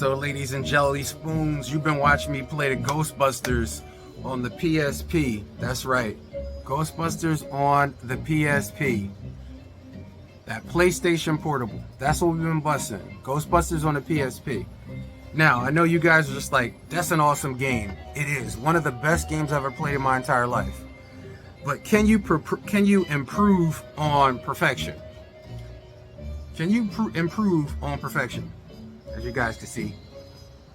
So, ladies and jelly spoons, you've been watching me play the Ghostbusters on the PSP. That's right, Ghostbusters on the PSP. That PlayStation Portable. That's what we've been busting. Ghostbusters on the PSP. Now, I know you guys are just like, that's an awesome game. It is one of the best games I've ever played in my entire life. But can you improve on perfection? Can you improve on perfection? As you guys can see.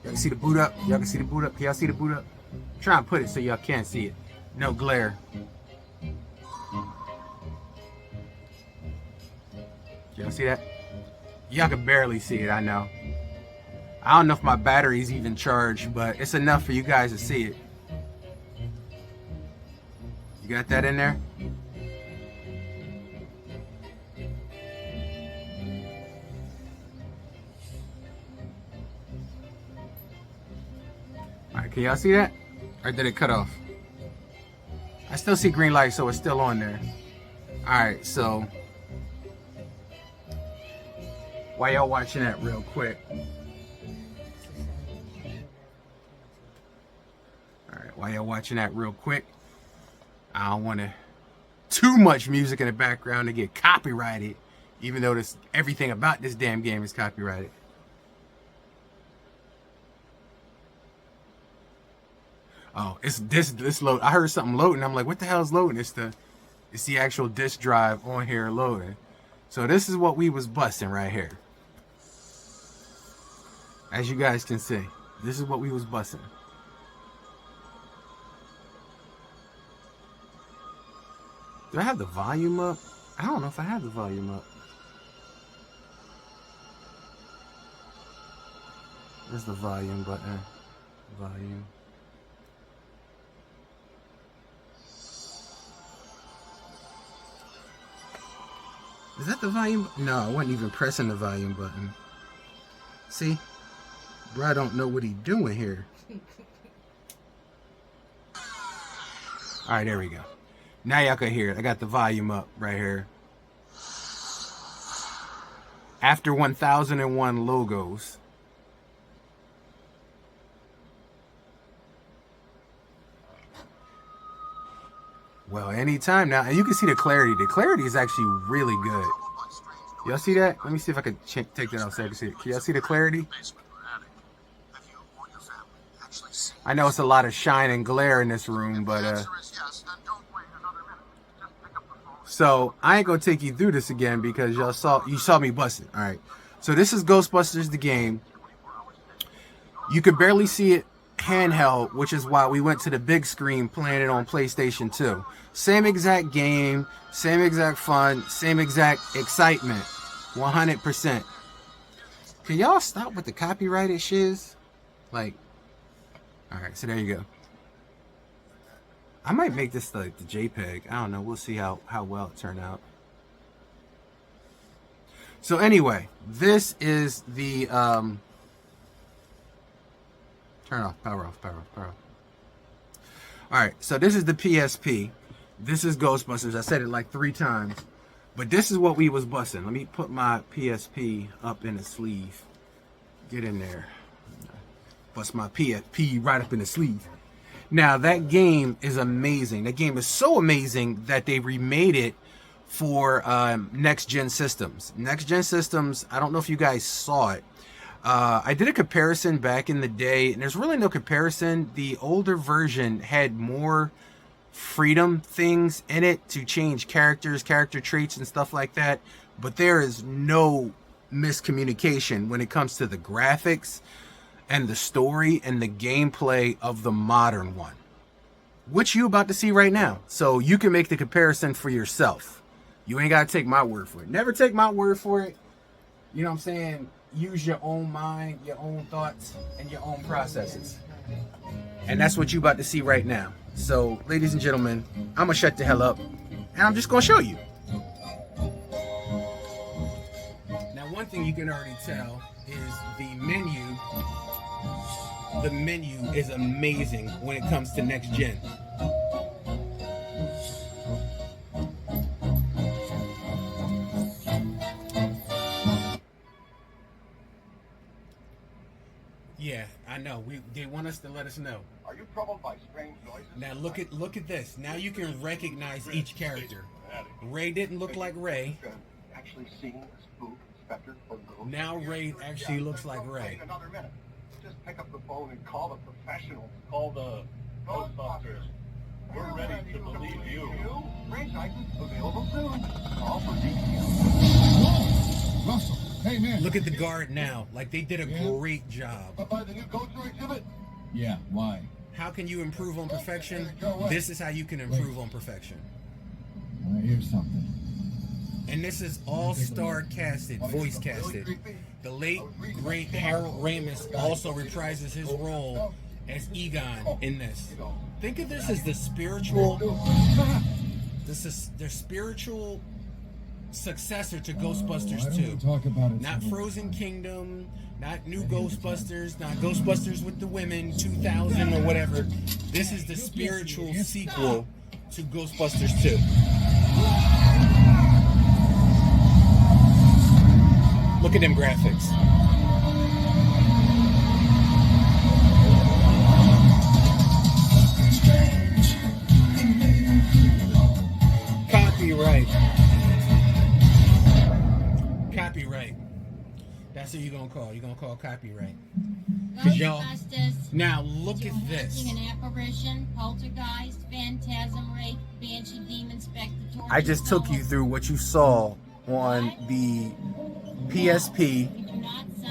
Y'all can see the boot up? Y'all can see the boot up? Can y'all see the boot up? I'm trying to put it so y'all can't see it. No glare. Y'all see that? Y'all can barely see it, I know. I don't know if my battery's even charged, but it's enough for you guys to see it. You got that in there? Alright, can y'all see that? Or did it cut off? I still see green light, so it's still on there. Alright, so while y'all watching that real quick. Alright, while y'all watching that real quick, I don't want too much music in the background to get copyrighted, even though everything about this damn game is copyrighted. Oh, it's this load. I heard something loading. I'm like, what the hell is loading? It's the actual disk drive on here loading. So this is what we was busting right here. As you guys can see, this is what we was busting. Do I have the volume up? I don't know if I have the volume up. Where's the volume button? Volume. Is that the volume? No, I wasn't even pressing the volume button. See? Bro, I don't know what he's doing here. Alright, there we go. Now y'all can hear it. I got the volume up right here. After 1001 logos. Well, anytime now. And you can see the clarity. The clarity is actually really good. Y'all see that? Let me see if I can take that outside to see it. Can y'all see the clarity? I know it's a lot of shine and glare in this room, but so I ain't gonna take you through this again because you saw me busting. All right, so this is Ghostbusters the game. You could barely see it handheld, which is why we went to the big screen playing it on PlayStation 2. Same exact game, same exact fun, same exact excitement, 100%. Can y'all stop with the copyrighted shiz? Like, all right, so there you go. I might make this like the JPEG. I don't know. We'll see how well it turned out. So anyway, this is the turn off, power off, power off, power off. All right, so this is the PSP. This is Ghostbusters. I said it like 3 times, but this is what we was busting. Let me put my PSP up in the sleeve. Get in there. Bust my PSP right up in the sleeve. Now, that game is amazing. That game is so amazing that they remade it for next-gen systems. Next-gen systems, I don't know if you guys saw it. I did a comparison back in the day, and there's really no comparison. The older version had more freedom things in it to change characters, character traits, and stuff like that. But there is no miscommunication when it comes to the graphics and the story and the gameplay of the modern one, which you about to see right now. So you can make the comparison for yourself. You ain't got to take my word for it. Never take my word for it. You know what I'm saying? Use your own mind, your own thoughts, and your own processes. And that's what you about to see right now. So, ladies and gentlemen, I'm going to shut the hell up, and I'm just going to show you. Now, one thing you can already tell is the menu. The menu is amazing when it comes to next gen. I know. They want us to let us know. Are you troubled by strange noises? Now look at this. Now you can recognize each character. Ray didn't look like Ray. Actually seeing a spook, specter, or ghost? Now Ray actually looks like Ray. Another minute. Just pick up the phone and call the professionals. Call the Ghostbusters. We're ready to believe you. Range items available soon. Call for details. Russell, hey man. Look at the guard now. Like they did a great job. By the new Ghoster exhibit? Yeah, why? How can you improve on perfection? This is how you can improve on perfection. Here's something. And this is all-star casted, voice casted. The late, great Harold Ramis also reprises his role as Egon in this. Think of this as the spiritual... This is their spiritual successor to Ghostbusters 2. Not Frozen Kingdom, not New Ghostbusters, not Ghostbusters with the Women 2000 or whatever. This is the spiritual sequel to Ghostbusters 2. Look at them graphics. Copyright. Copyright. That's what you're gonna call. You're gonna call copyright. Y'all. Now look at this. An apparition, poltergeist, phantasm, wraith, banshee, demon, spectre. I just took you through what you saw on the PSP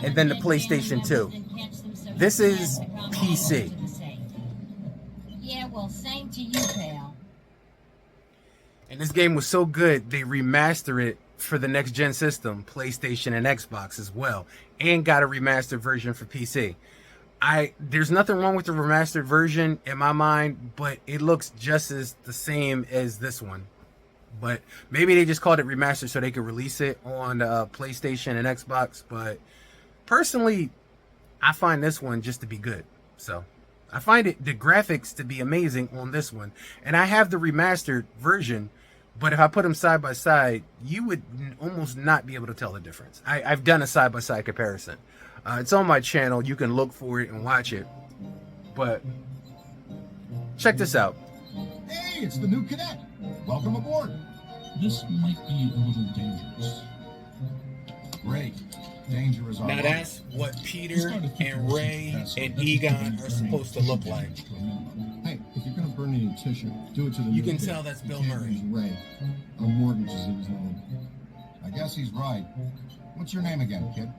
and then the PlayStation 2. This is PC. Yeah, well, same to you, pal. And this game was so good, they remastered it for the next gen system, PlayStation and Xbox as well, and got a remastered version for PC. There's nothing wrong with the remastered version in my mind, but it looks just as the same as this one. But maybe they just called it remastered so they could release it on PlayStation and Xbox. But personally, I find this one just to be good. So I find the graphics to be amazing on this one. And I have the remastered version, but if I put them side by side, you would almost not be able to tell the difference. I've done a side by side comparison. It's on my channel. You can look for it and watch it. But check this out. Hey, it's the new cadet. Welcome aboard. This might be a little dangerous. Great. Danger is our Now life. that's what Peter and Ray and Egon are supposed to look like. Hey, if you're gonna burn any tissue, do it to the You new can kid. tell that's Bill You can't Murray. use Ray. Our mortgage is in his name. I guess he's right. What's your name again, kid?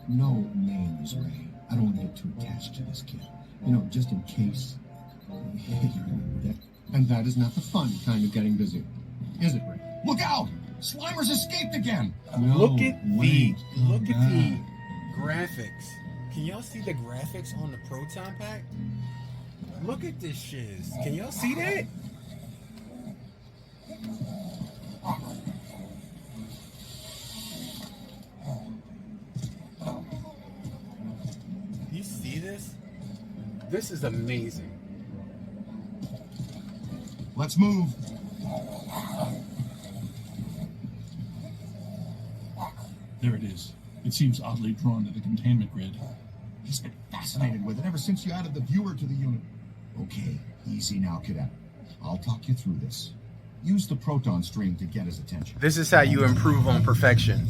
No names, Ray. I don't want to get too attached to this kid. You know, just in case. You remember that. And that is not the fun kind of getting busy. Is it, Ray? Look out! Slimer's escaped again! No, Look at the back. graphics. Can y'all see the graphics on the Proton Pack? Look at this shiz. Can y'all see that? You see this? This is amazing. Let's move. There it is. It seems oddly drawn to the containment grid. He's been fascinated with it ever since you added the viewer to the unit. Okay, easy now, cadet. I'll talk you through this. Use the proton stream to get his attention. This is how you improve on perfection.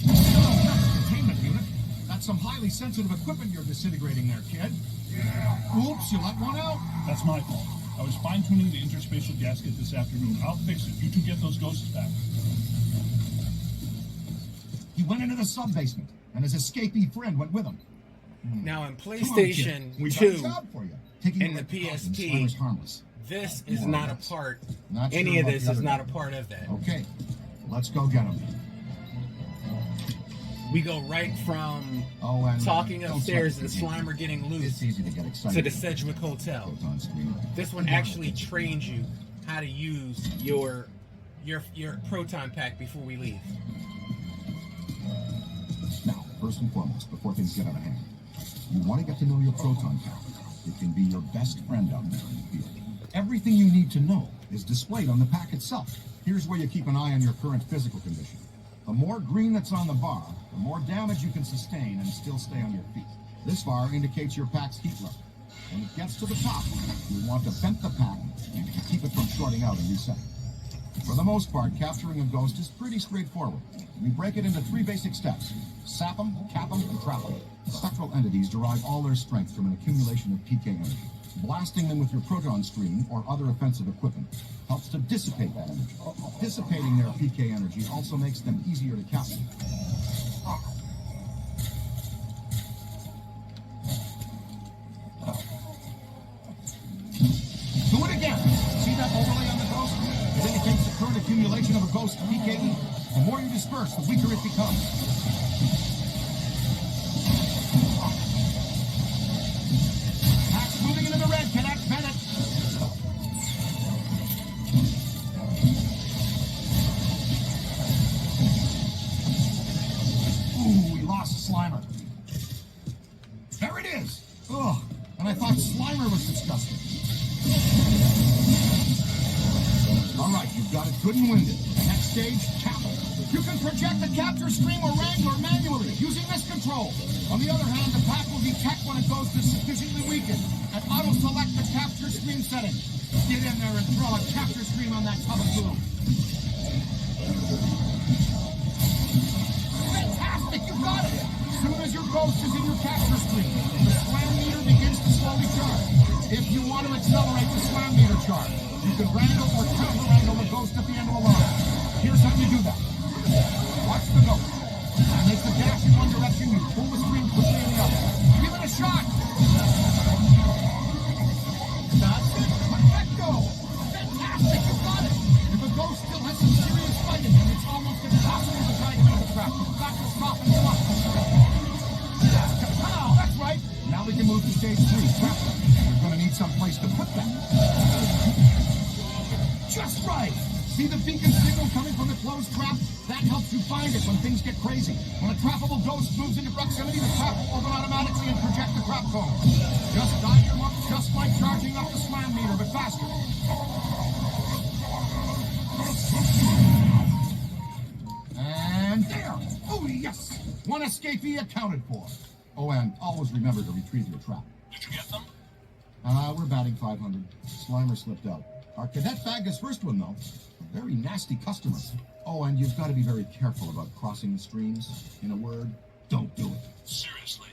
Containment unit. That's some highly sensitive equipment you're disintegrating there, kid. Oops, you let one out. That's my fault. I was fine-tuning the interspatial gasket this afternoon. I'll fix it. You two get those ghosts back. He went into the sub-basement, and his escapee friend went with him. Now in Come on, PlayStation kid. We've got a 2, job for you. Taking and the precautions, PSP, Slimer's harmless. this is not a part, Not sure any of about this the is other not a guy. part of that. Okay, let's go get him. We go right from Oh, and talking don't upstairs touch and the game. Slimer getting loose It's easy to get excited. to the Sedgwick Hotel. Proton streamer. This one actually trains you how to use your proton pack before we leave. Now, first and foremost, before things get out of hand, you want to get to know your proton pack. It can be your best friend out there in the field. Everything you need to know is displayed on the pack itself. Here's where you keep an eye on your current physical condition. The more green that's on the bar, the more damage you can sustain and still stay on your feet. This bar indicates your pack's heat level. When it gets to the top, you want to vent the pack and keep it from shorting out and resetting. For the most part, capturing a ghost is pretty straightforward. We break it into 3 basic steps: sap them, cap them, and trap them. Spectral entities derive all their strength from an accumulation of PK energy. Blasting them with your proton stream or other offensive equipment helps to dissipate that energy. Dissipating their PK energy also makes them easier to capture. Do it again. See that overlay on the ghost? It indicates the current accumulation of a ghost PKE. The more you disperse, the weaker it becomes. Pack's moving into the red, Cadet. Bennett. Ooh, we lost Slimer. There it is. Ugh, and I thought Slimer was disgusting. All right, you've got it good and winded. Next stage, cap. You can project the capture stream or wrangler manually using this control. On the other hand, the pack will detect when a ghost is sufficiently weakened and auto-select the capture stream setting. Get in there and throw a capture stream on that tub of glue. Fantastic, you got it! As soon as your ghost is in your capture stream, the slam meter begins to slowly charge. If you want to accelerate the slam meter charge, you can wrangle or counter-wrangle the ghost at the end of the line. Here's how you do that. Watch the ghost. Make the dash in one direction, you pull the stream quickly in the other. Give it a shot! That's it! Perfecto! Fantastic! You got it! If a ghost still has some serious fight in him, it's almost impossible to drag him into the trap. You've got to soften him up. Kapow! That's right! Now we can move to stage 3, trapping. You're going to need some place to put that. Just right! See the beacon signal coming from the closed trap? That helps you find it when things get crazy. When a trappable ghost moves into proximity, the trap will open automatically and project the trap cone. Just dive them up, just like charging up the slam meter, but faster. And there! Oh, yes! One escapee accounted for. Oh, and always remember to retrieve your trap. Did you get them? We're batting 500. Slimer slipped out. Our cadet bagged his first one, though. A very nasty customer. Oh, and you've got to be very careful about crossing the streams. In a word, don't do it. Seriously?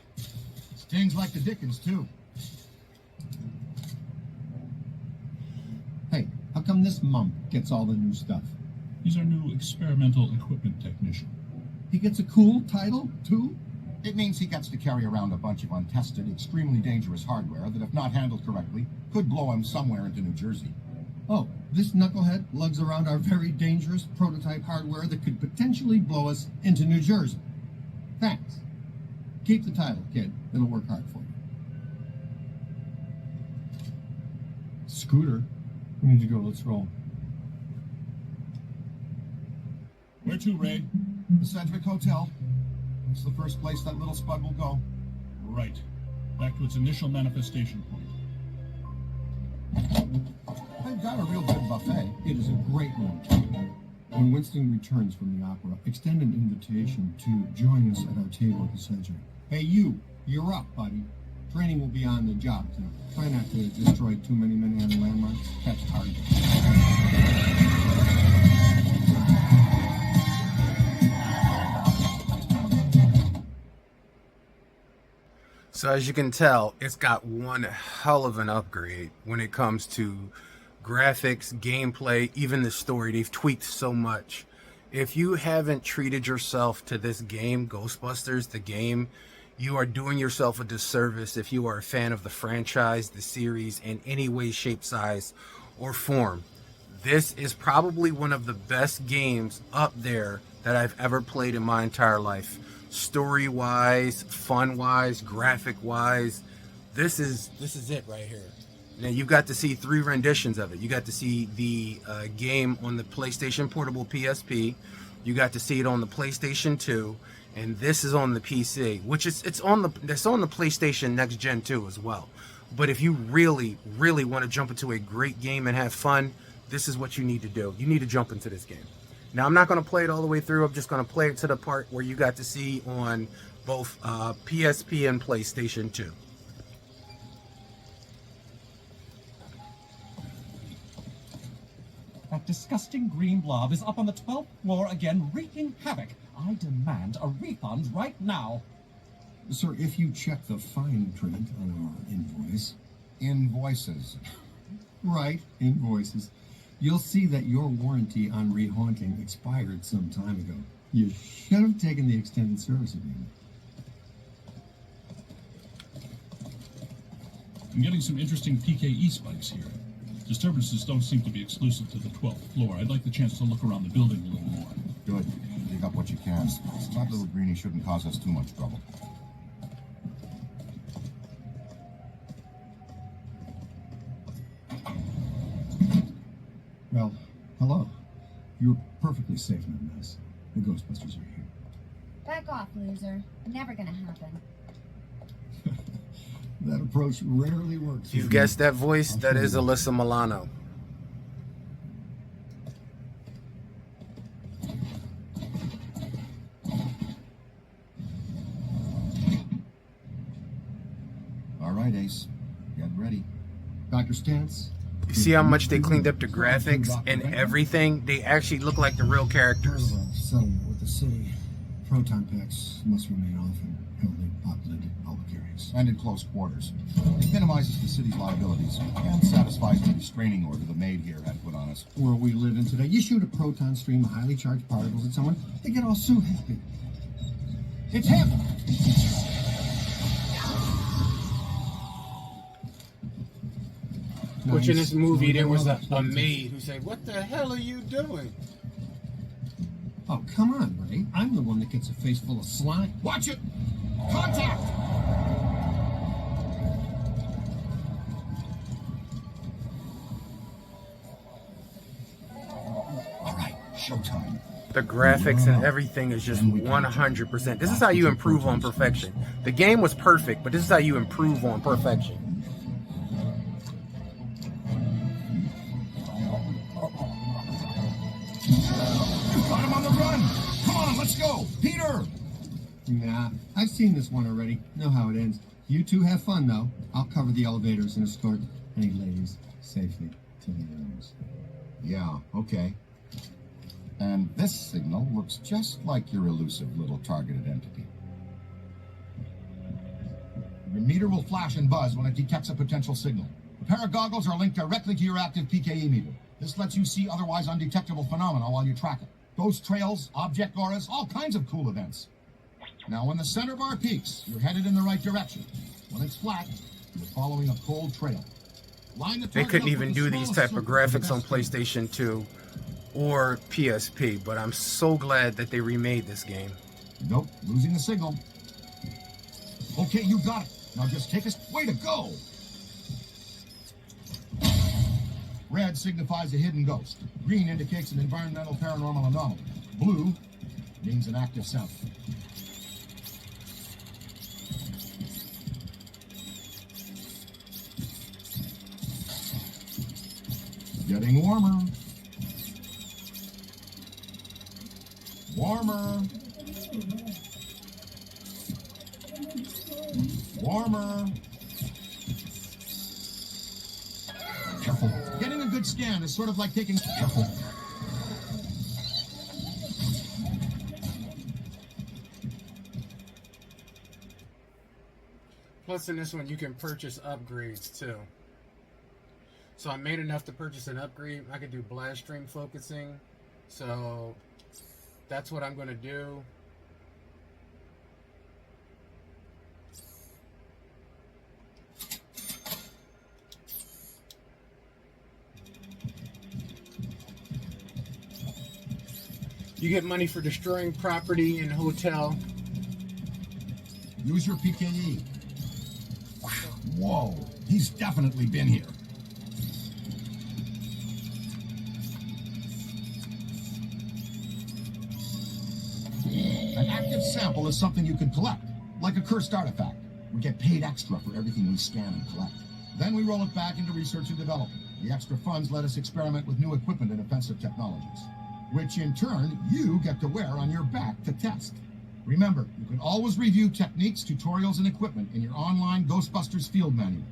Stings like the Dickens, too. Hey, how come this mump gets all the new stuff? He's our new experimental equipment technician. He gets a cool title, too? It means he gets to carry around a bunch of untested, extremely dangerous hardware that, if not handled correctly, could blow him somewhere into New Jersey. Oh, this knucklehead lugs around our very dangerous prototype hardware that could potentially blow us into New Jersey. Thanks. Keep the title, kid. It'll work hard for you. Scooter, we need to go. Let's roll. Where to, Ray? The Sedgwick Hotel. It's the first place that little spud will go. Right. Back to its initial manifestation point. They've got a real good buffet. It is a great one. When Winston returns from the opera, extend an invitation to join us at our table at the Sedgwick. Hey, you're up, buddy. Training will be on the job tonight. Try not to destroy too many Manhattan landmarks. Catch targets. So as you can tell, it's got one hell of an upgrade when it comes to graphics, gameplay, even the story. They've tweaked so much. If you haven't treated yourself to this game, Ghostbusters, the game, you are doing yourself a disservice if you are a fan of the franchise, the series, in any way, shape, size, or form. This is probably one of the best games up there that I've ever played in my entire life. Story-wise, fun-wise, graphic-wise, this is it right here. Now you got to see 3 renditions of it. You got to see the game on the PlayStation Portable PSP. You got to see it on the PlayStation 2, and this is on the PC, which is it's on the PlayStation Next Gen 2 as well. But if you really, really want to jump into a great game and have fun, this is what you need to do. You need to jump into this game. Now, I'm not going to play it all the way through. I'm just going to play it to the part where you got to see on both PSP and PlayStation 2. That disgusting green blob is up on the 12th floor again, wreaking havoc. I demand a refund right now. Sir, if you check the fine print on our invoice... Invoices. Right, invoices. You'll see that your warranty on rehaunting expired some time ago. You should have taken the extended service agreement. I'm getting some interesting PKE spikes here. Disturbances don't seem to be exclusive to the 12th floor. I'd like the chance to look around the building a little more. Good. Dig up what you can. That little greenie shouldn't cause us too much trouble. Well, hello. You're perfectly safe in this. The Ghostbusters are here. Back off, loser. Never gonna happen. That approach rarely works. You've guessed that voice? That is Alyssa Milano. All right, Ace. Get ready. Dr. Stantz? You see how much they cleaned up the graphics and everything? They actually look like the real characters. Settlement with the city. Proton packs must remain off in heavily populated public areas. And in close quarters. It minimizes the city's liabilities and satisfies the restraining order the maid here had put on us. World we live in today, you shoot a proton stream of highly charged particles at someone, they get all so happy. It's him! Which in this movie there was a maid who said, "What the hell are you doing?" Oh, come on, Ray. I'm the one that gets a face full of slime. Watch it! Contact! All right, showtime. The graphics and everything is just 100%. This is how you improve on perfection. The game was perfect, but this is how you improve on perfection. Got him on the run! Come on, let's go! Peter! Nah, I've seen this one already. Know how it ends. You two have fun, though. I'll cover the elevators and escort any ladies safely to their rooms. Yeah, okay. And this signal looks just like your elusive little targeted entity. Your meter will flash and buzz when it detects a potential signal. A pair of goggles are linked directly to your active PKE meter. This lets you see otherwise undetectable phenomena while you track it. Ghost trails, object auras, all kinds of cool events. Now, when the center bar peaks, you're headed in the right direction. When it's flat, you're following a cold trail. They couldn't even do these type of graphics on PlayStation 2 or PSP, but I'm so glad that they remade this game. Nope, losing the signal. Okay, you got it. Now just take us. Way to go! Red signifies a hidden ghost. Green indicates an environmental paranormal anomaly. Blue means an active sample. Getting warmer. Warmer. Warmer. Careful. Getting a good scan is sort of like taking... Careful. Plus in this one you can purchase upgrades too. So I made enough to purchase an upgrade. I could do blast stream focusing. So that's what I'm going to do. You get money for destroying property in hotel. Use your PKE. Whoa, he's definitely been here. An active sample is something you can collect, like a cursed artifact. We get paid extra for everything we scan and collect. Then we roll it back into research and development. The extra funds let us experiment with new equipment and offensive technologies. which in turn you get to wear on your back to test. Remember, you can always review techniques, tutorials, and equipment in your online Ghostbusters field manual.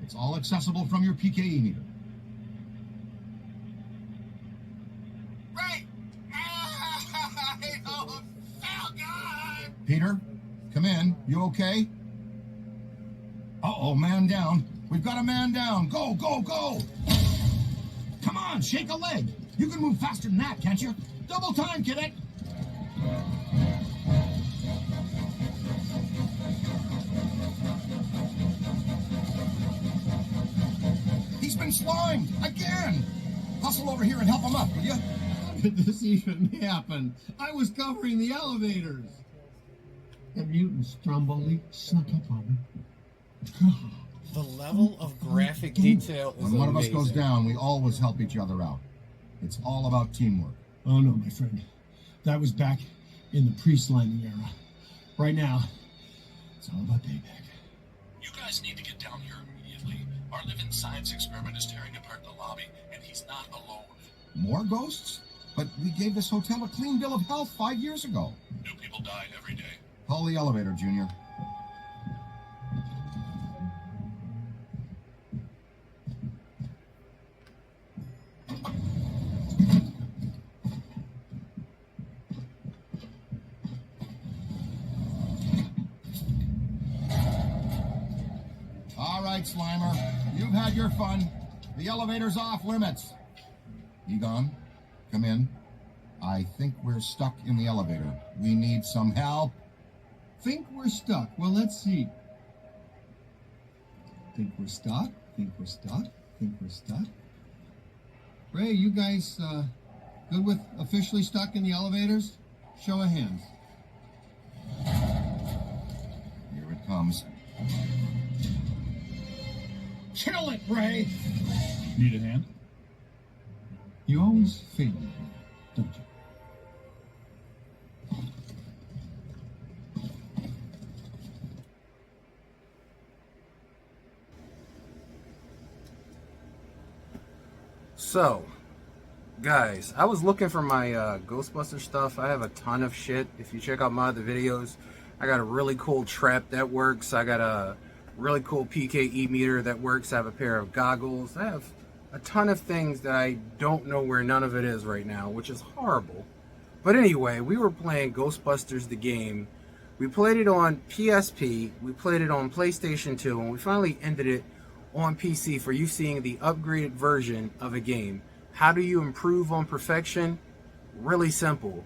It's all accessible from your PKE meter. Ray! Oh, God! Peter, come in. You okay? Uh-oh, man down. We've got a man down. Go, go, go! Come on, shake a leg. You can move faster than that, can't you? Double time, cadet! He's been slimed again! Hustle over here and help him up, will you? How did this even happen? I was covering the elevators. That mutant Stromboli snuck up on me. The level of graphic detail is When one of us amazing. goes down, we always help each other out. It's all about teamwork. Oh no, my friend. That was back in the pre-sliming era. Right now, it's all about payback. You guys need to get down here immediately. Our living science experiment is tearing apart the lobby, and he's not alone. More ghosts? But we gave this hotel a clean bill of health 5 years ago. New people die every day. Call the elevator, Junior. All right, Slimer. You've had your fun. The elevator's off limits. Egon, come in. I think we're stuck in the elevator. We need some help. Think we're stuck. Well, let's see. Think we're stuck? Think we're stuck? Think we're stuck? Ray, you guys good with officially stuck in the elevators? Show of hands. Here it comes. Kill it, Ray! Need a hand? You always fail, don't you? So, guys, I was looking for my Ghostbusters stuff. I have a ton of shit. If you check out my other videos, I got a really cool trap that works. I got a really cool PKE meter that works. I have a pair of goggles. I have a ton of things that I don't know where none of it is right now, which is horrible. But anyway, we were playing Ghostbusters the game. We played it on PSP, we played it on PlayStation 2, and we finally ended it on PC for you seeing the upgraded version of a game. How do you improve on perfection? Really simple.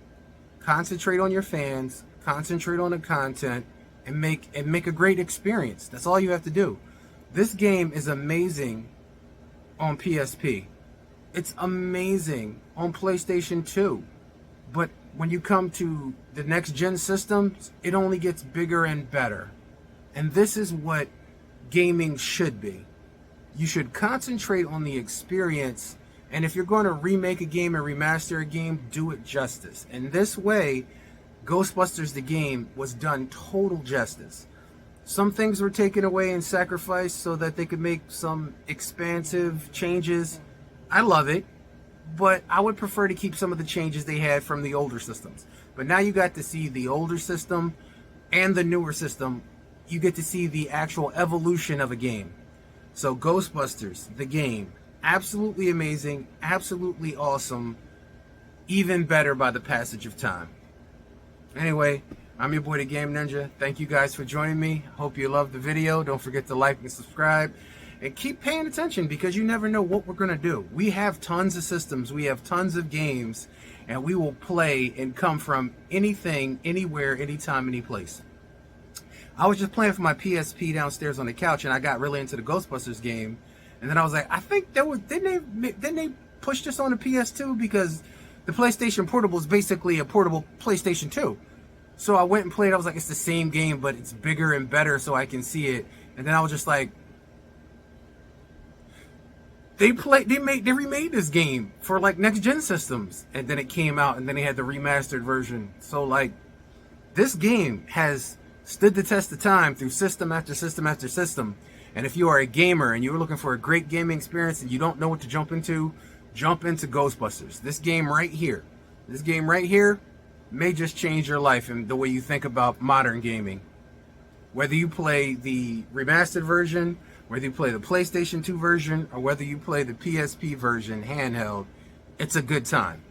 Concentrate on your fans, concentrate on the content, and make a great experience. That's all you have to do. This game is amazing on PSP. It's amazing on PlayStation 2. But when you come to the next gen systems, it only gets bigger and better. And this is what gaming should be. You should concentrate on the experience, and if you're going to remake a game and remaster a game, do it justice. And this way, Ghostbusters the game was done total justice. Some things were taken away and sacrificed so that they could make some expansive changes. I love it, but I would prefer to keep some of the changes they had from the older systems. But now you got to see the older system and the newer system. You get to see the actual evolution of a game. So Ghostbusters, the game, absolutely amazing, absolutely awesome, even better by the passage of time. Anyway, I'm your boy, the Game Ninja. Thank you guys for joining me. Hope you loved the video. Don't forget to like and subscribe. And keep paying attention because you never know what we're going to do. We have tons of systems. We have tons of games. And we will play and come from anything, anywhere, anytime, any place. I was just playing for my PSP downstairs on the couch, and I got really into the Ghostbusters game. And then I was like, I think didn't they push this on the PS2 because the PlayStation Portable is basically a portable PlayStation 2. So I went and played. I was like, it's the same game, but it's bigger and better, so I can see it. And then I was just like, they remade this game for like next gen systems, and then it came out, and then they had the remastered version. So like, this game has stood the test of time through system after system after system. And if you are a gamer and you're looking for a great gaming experience and you don't know what to jump into Ghostbusters. This game right here This game right here may just change your life and the way you think about modern gaming. Whether you play the remastered version, whether you play the PlayStation 2 version, or whether you play the PSP version handheld, it's a good time.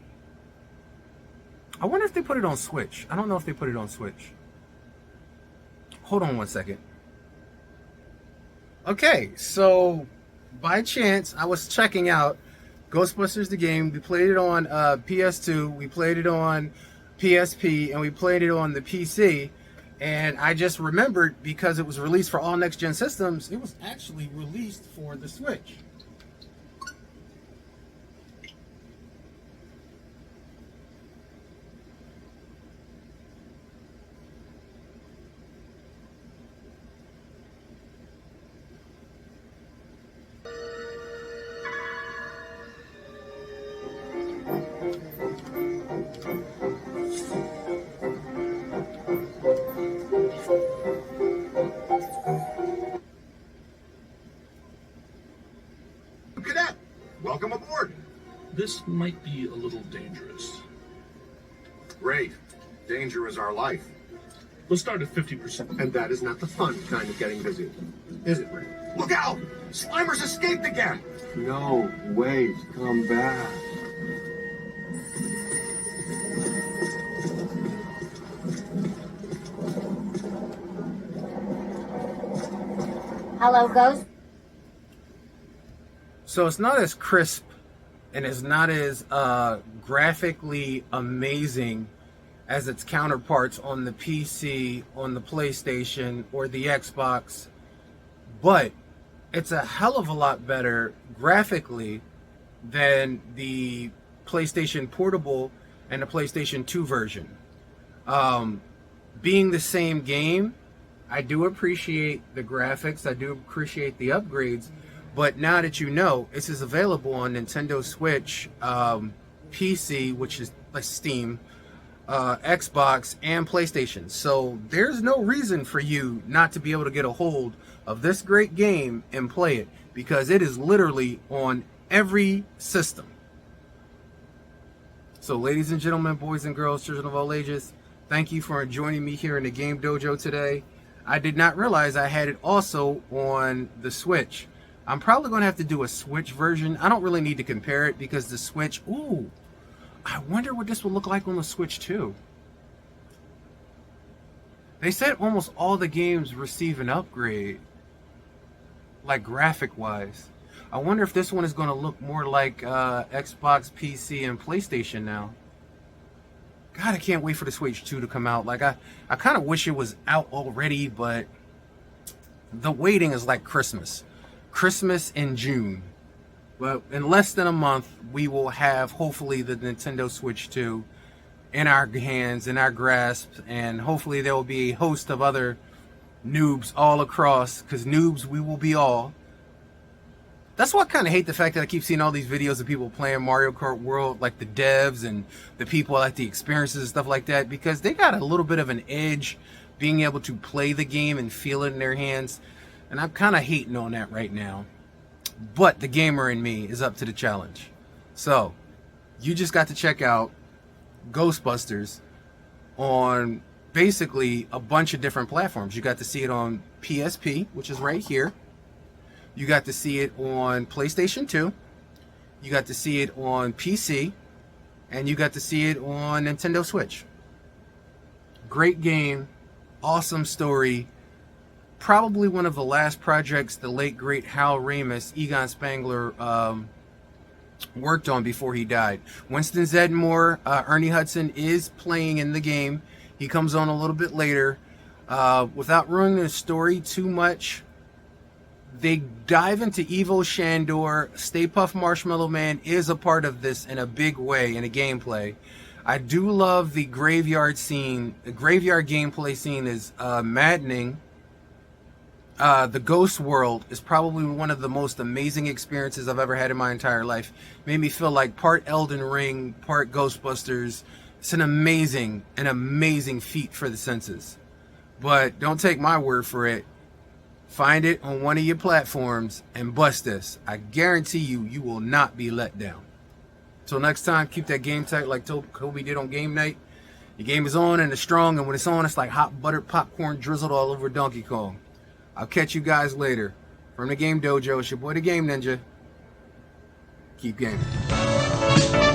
I wonder if they put it on Switch. I don't know if they put it on Switch. Hold on one second. Okay, so by chance, I was checking out Ghostbusters the game. We played it on PS2, we played it on PSP, and we played it on the PC. And I just remembered, because it was released for all next-gen systems, it was actually released for the Switch. Cadet, welcome aboard. This might be a little dangerous. Ray, danger is our life. Let's start at 50%. And that is not the fun kind of getting busy. Is it, Ray? Look out! Slimer's escaped again! No, wait, come back. Hello, Ghost. So it's not as crisp and it's not as graphically amazing as its counterparts on the PC, on the PlayStation, or the Xbox, but it's a hell of a lot better graphically than the PlayStation Portable and the PlayStation 2 version. Being the same game, I do appreciate the graphics, I do appreciate the upgrades, but now that you know, this is available on Nintendo Switch, PC, which is like Steam, Xbox, and PlayStation. So there's no reason for you not to be able to get a hold of this great game and play it, because it is literally on every system. So ladies and gentlemen, boys and girls, children of all ages, thank you for joining me here in the Game Dojo today. I did not realize I had it also on the Switch. I'm probably going to have to do a Switch version. I don't really need to compare it, because the Switch, ooh, I wonder what this will look like on the Switch too. They said almost all the games receive an upgrade, like graphic wise. I wonder if this one is going to look more like Xbox, PC, and PlayStation now. God, I can't wait for the Switch 2 to come out. Like, I kind of wish it was out already, but the waiting is like Christmas. Christmas in June. But in less than a month, we will have, hopefully, the Nintendo Switch 2 in our hands, in our grasp, and hopefully there will be a host of other noobs all across, because noobs we will be all. That's why I kind of hate the fact that I keep seeing all these videos of people playing Mario Kart World, like the devs and the people at the experiences and stuff like that, because they got a little bit of an edge being able to play the game and feel it in their hands. And I'm kind of hating on that right now. But the gamer in me is up to the challenge. So, you just got to check out Ghostbusters on basically a bunch of different platforms. You got to see it on PSP, which is right here. You got to see it on PlayStation 2. You got to see it on PC. And you got to see it on Nintendo Switch. Great game. Awesome story. Probably one of the last projects the late great Hal Ramis, Egon Spangler, worked on before he died. Winston Zeddemore, Ernie Hudson is playing in the game. He comes on a little bit later. Without ruining the story too much, they dive into Evo Shandor. Stay Puft Marshmallow Man is a part of this in a big way in the gameplay. I do love the graveyard scene. The graveyard gameplay scene is maddening. The Ghost World is probably one of the most amazing experiences I've ever had in my entire life. Made me feel like part Elden Ring, part Ghostbusters. It's an amazing feat for the senses. But don't take my word for it. Find it on one of your platforms and bust this. I guarantee you, you will not be let down. Till next time, keep that game tight like Kobe did on game night. Your game is on and it's strong, and when it's on, it's like hot buttered popcorn drizzled all over Donkey Kong. I'll catch you guys later. From the Game Dojo, it's your boy the Game Ninja. Keep gaming.